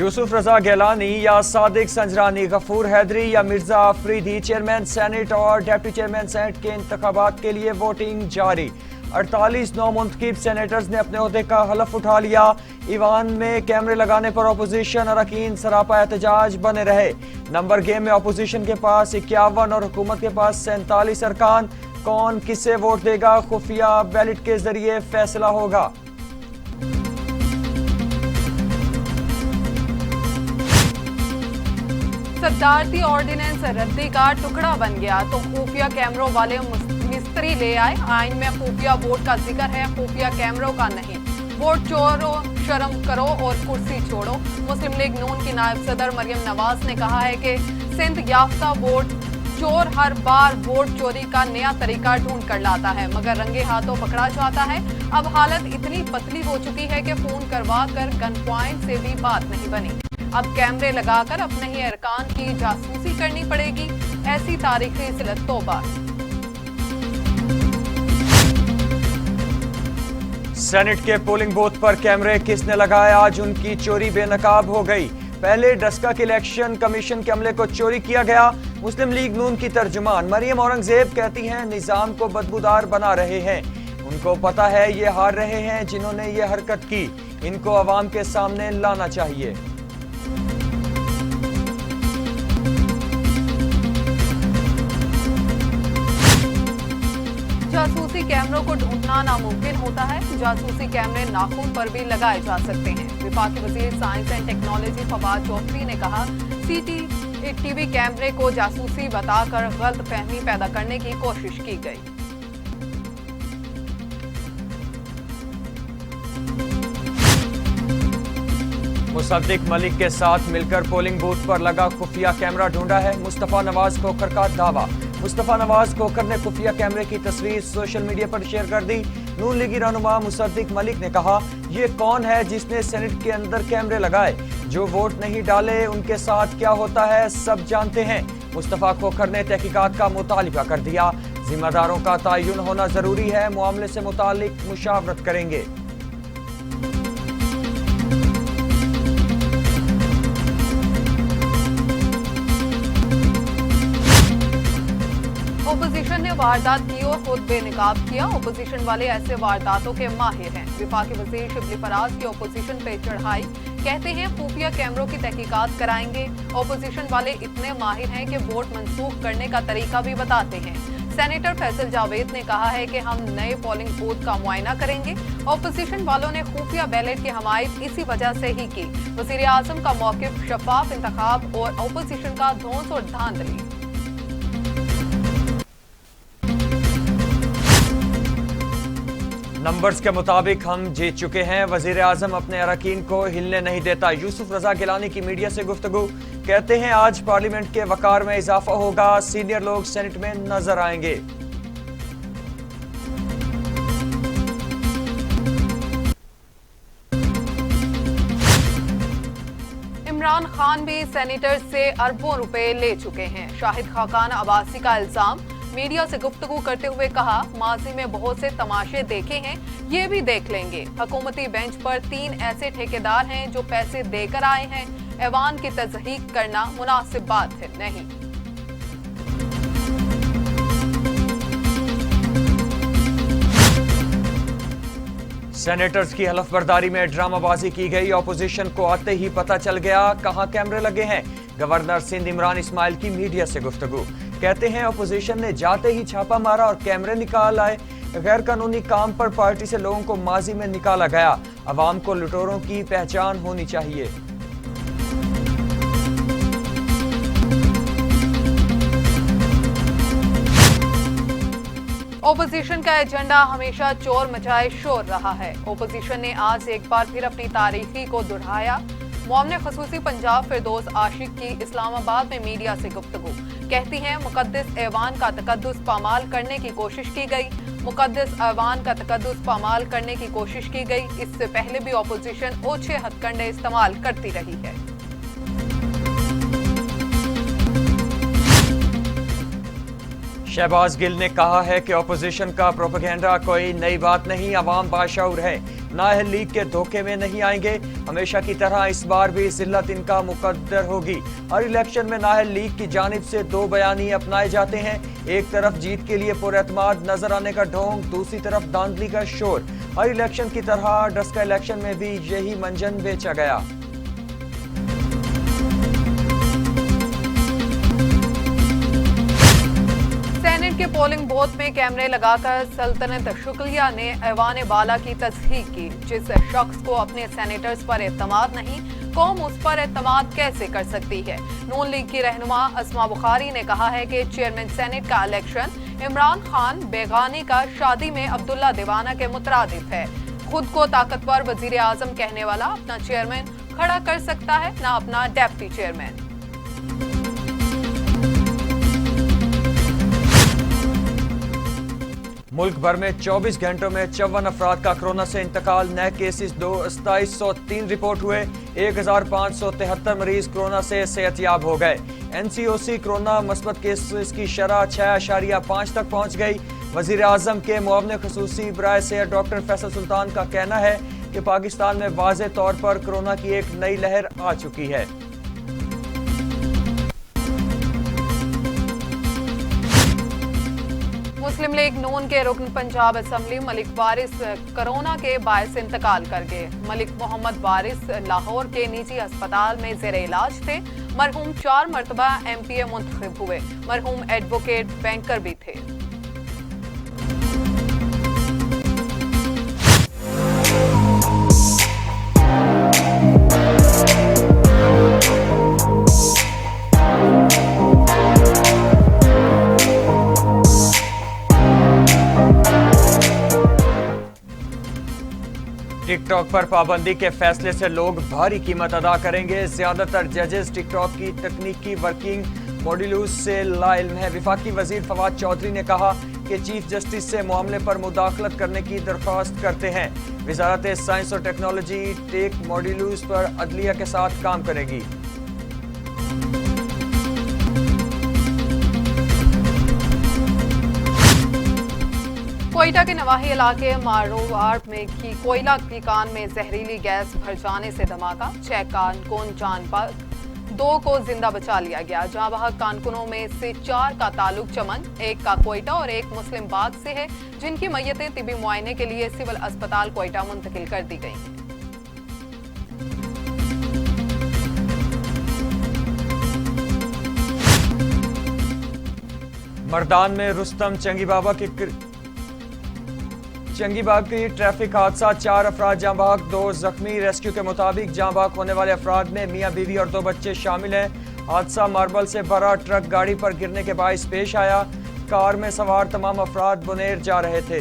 यूसुफ रजा गैलानी या सादिक संजरानी, गफूर हैदरी या Mirza Afridi, chairman senate और डिप्टी चेयरमैन सेनेट के इंतखाबात के लिए वोटिंग जारी। 48 नौमुंतखब सेनेटर्स ने अपने ओहदे का हलफ उठा लिया। ईवान में कैमरे लगाने पर अपोजिशन अरकान सरापा एहतजाज बने रहे। नंबर गेम में अपोजिशन के पास 51 और हुकूमत के पास 47 अरकान। कौन किसे वोट देगा, खुफिया बैलेट के जरिए फैसला होगा। सदारती ऑर्डिनेंस रद्दी का टुकड़ा बन गया तो खुफिया कैमरों वाले मिस्त्री ले आए। आइन में खुफिया वोट का जिक्र है, खुफिया कैमरों का नहीं। वोट चोरो, शर्म करो और कुर्सी छोड़ो। मुस्लिम लीग नून की नायब सदर मरियम नवाज ने कहा है कि सिंध याफ्ता वोट चोर हर बार वोट चोरी का नया तरीका ढूंढ कर लाता है, मगर रंगे हाथों पकड़ा जाता है। अब हालत इतनी पतली हो चुकी है कि फोन करवा कर गन पॉइंट से भी बात नहीं बनी। अब कैमरे लगाकर अपने ही अरकान की जासूसी करनी पड़ेगी। ऐसी तारीखी सिलत तौबा। सेनेट के पोलिंग बूथ पर कैमरे किसने लगाए, आज उनकी चोरी बेनकाब हो गई। पहले डस्का के इलेक्शन कमीशन के अमले को चोरी किया गया। मुस्लिम लीग नून की तर्जुमान मरियम औरंगजेब कहती हैं निजाम को बदबूदार बना रहे हैं। उनको पता है ये हार रहे हैं जिन्होंने ये हरकत की, इनको अवाम के सामने लाना चाहिए। जासूसी कैमरों को ढूंढना नामुमकिन होता है। जासूसी कैमरे नाखून पर भी लगाए जा सकते हैं। विफाकी वजीर science and technology Fawad Chaudhry ने कहा सीसीटीवी कैमरे को जासूसी बताकर गलत फहमी पैदा करने की कोशिश की गई। मुसद्दिक मलिक के साथ मिलकर पोलिंग बूथ पर लगा खुफिया कैमरा ढूंढा है। मुस्तफा नवाज खोखर का दावा। मुस्तफा नवाज खोखर ने खुफिया कैमरे की तस्वीर सोशल मीडिया पर शेयर कर दी। नून लीगी रहनुमा मुसद्दिक मलिक ने कहा, ये कौन है जिसने सेनेट के अंदर कैमरे लगाए, जो वोट नहीं डाले उनके साथ क्या होता है सब जानते हैं। मुस्तफा खोखर ने तहकीकात का मुतालिबा कर दिया। जिम्मेदारों का तयन होना जरूरी है, मामले से मुतालिक मुशावरत करेंगे। ओपोजिशन ने वारदात की और खुद बेनकाब किया। ओपोजिशन वाले ऐसे वारदातों के माहिर हैं। विफाकी वजीर शिबली फराज की ओपोजिशन पे चढ़ाई, कहते हैं खुफिया कैमरों की तहकीकात कराएंगे। ओपोजिशन वाले इतने माहिर हैं कि वोट मंसूख करने का तरीका भी बताते हैं। सेनेटर फैसल जावेद ने कहा है कि हम नए पोलिंग बूथ का मुआयना करेंगे। ओपोजिशन वालों ने खुफिया बैलेट की हमायत इसी वजह से ही की। वजीर आजम का मौकिफ शफाफ इंतखाब और ओपोजिशन का धौंस और धांधली। नंबर्स के मुताबिक हम जीत चुके हैं। वजीर आजम अपने अरकान को हिलने नहीं देता। यूसुफ रजा गिलानी की मीडिया से गुफ्तगू, कहते हैं आज पार्लियामेंट के वकार में इजाफा होगा, सीनियर लोग सेनेट में नजर आएंगे। इमरान खान भी सेनेटर से अरबों रुपए ले चुके हैं। शाहिद खाकान अब्बासी का इल्जाम, मीडिया से गुफ्तगू करते हुए कहा, माजी में बहुत से तमाशे देखे हैं, ये भी देख लेंगे। हुकूमती बेंच पर 3 ऐसे ठेकेदार हैं जो पैसे देकर आए हैं। ऐवान की तज़हीक करना मुनासिब बात है नहीं। सेनेटर्स की हलफबरदारी में ड्रामाबाजी की गई। ऑपोजिशन को आते ही पता चल गया कहां कैमरे लगे हैं। गवर्नर सिंध इमरान इस्माइल की मीडिया से गुफ्तगू, कहते हैं ऑपोजिशन ने जाते ही छापा मारा और कैमरे निकाल आए। गैर कानूनी काम पर पार्टी से लोगों को माजी में निकाला गया। अवाम को लुटेरों की पहचान होनी चाहिए। ओपोजिशन का एजेंडा हमेशा चोर मचाए शोर रहा है। ओपोजिशन ने आज एक बार फिर अपनी तारीखी को दोहराया। मुआमने खसूसी पंजाब फिरदौस आशिक की इस्लामाबाद में मीडिया से गुफ्तगू, कहती हैं मुकद्दस ऐवान का तकद्दुस पामाल करने की कोशिश की गई। मुकद्दस ऐवान का तकद्दुस पामाल करने की कोशिश की गई। इससे पहले भी ओपोजिशन ओछे हथकंडे इस्तेमाल करती रही है। शहबाज गिल ने कहा है कि ऑपोजिशन का प्रोपेगेंडा कोई नई बात नहीं, अवाम बाशऊर है, नाअहल लीग के धोखे में नहीं आएंगे। हमेशा की तरह इस बार भी जिल्लत इनका मुकद्दर होगी। हर इलेक्शन में नाअहल लीग की जानिब से दो बयानी अपनाए जाते हैं, एक तरफ जीत के लिए पुरएतमाद नजर आने का ढोंग, दूसरी तरफ धांधली का शोर। हर इलेक्शन की तरह डस्का इलेक्शन में भी यही मंजन बेचा गया। सेनेट के पोलिंग बूथ में कैमरे लगाकर सल्तनत शुक्लिया ने ऐवान बाला की तस्दीक की। जिस शख्स को अपने सेनेटर्स पर एतमाद नहीं, कौम उस पर एतमाद कैसे कर सकती है। नून लीग की रहनुमा अस्मा बुखारी ने कहा है कि चेयरमैन सेनेट का इलेक्शन इमरान खान बेगानी का शादी में अब्दुल्ला दीवाना के मुतरादिफ है। खुद को ताकतवर वजीर आजम कहने वाला अपना चेयरमैन खड़ा कर सकता है, न अपना डेप्टी चेयरमैन। मुल्क भर में 24 घंटों में 54 अफराद का कोरोना से इंतकाल। नए केसेस 2703 रिपोर्ट हुए। 1573 मरीज कोरोना से सेहतयाब हो गए। NCOC कोरोना मस्बत केसेस की शरह 6.5 तक पहुंच गई। वजीर आजम के मुआवने खसूसी बराए सेहत डॉक्टर फैसल सुल्तान का कहना है कि पाकिस्तान में वाज़े तौर पर कोरोना की एक नई लहर आ चुकी है। मुस्लिम लीग नून के रुकन पंजाब असम्बली मलिक वारिस कोरोना के बायस इंतकाल कर गए। मलिक मोहम्मद वारिस लाहौर के निजी अस्पताल में जेरे इलाज थे। मरहूम 4 मरतबा MPA मुंतखब हुए। मरहूम एडवोकेट बैंकर भी थे। टिकटॉक पर पाबंदी के फैसले से लोग भारी कीमत अदा करेंगे। ज्यादातर जजेस टिकटॉक की तकनीकी वर्किंग मॉड्यूल्स से लाइल्म है। वफाकी वजीर फवाद चौधरी ने कहा कि चीफ जस्टिस से मामले पर मुदाखलत करने की दरख्वास्त करते हैं। वजारत साइंस और टेक्नोलॉजी टेक मॉड्यूल्स पर अदलिया के साथ काम करेगी। कोयटा के नवाही इलाके मारोवाड़ में की कोयला की कान में जहरीली गैस भर जाने से धमाका। 6 कारकुन जान पर 2 को जिंदा बचा लिया गया। जहां बहक कारकुनों में से 4 का ताल्लुक चमन, 1 का कोयटा और 1 मुस्लिम बाग से है, जिनकी मैयतें तिबी मुआयने के लिए सिविल अस्पताल कोयटा मुंतकिल कर दी गई हैं। मर्दान में रुस्तम चंगीबाग की ट्रैफिक हादसा, 4 अफराद जाँ बहक, 2 जख्मी। रेस्क्यू के मुताबिक जाँ बहक होने वाले अफराद में मियाँ बीवी और 2 बच्चे शामिल हैं। हादसा मार्बल से भरा ट्रक गाड़ी पर गिरने के बाइस पेश आया। कार में सवार तमाम अफराद बुनेर जा रहे थे।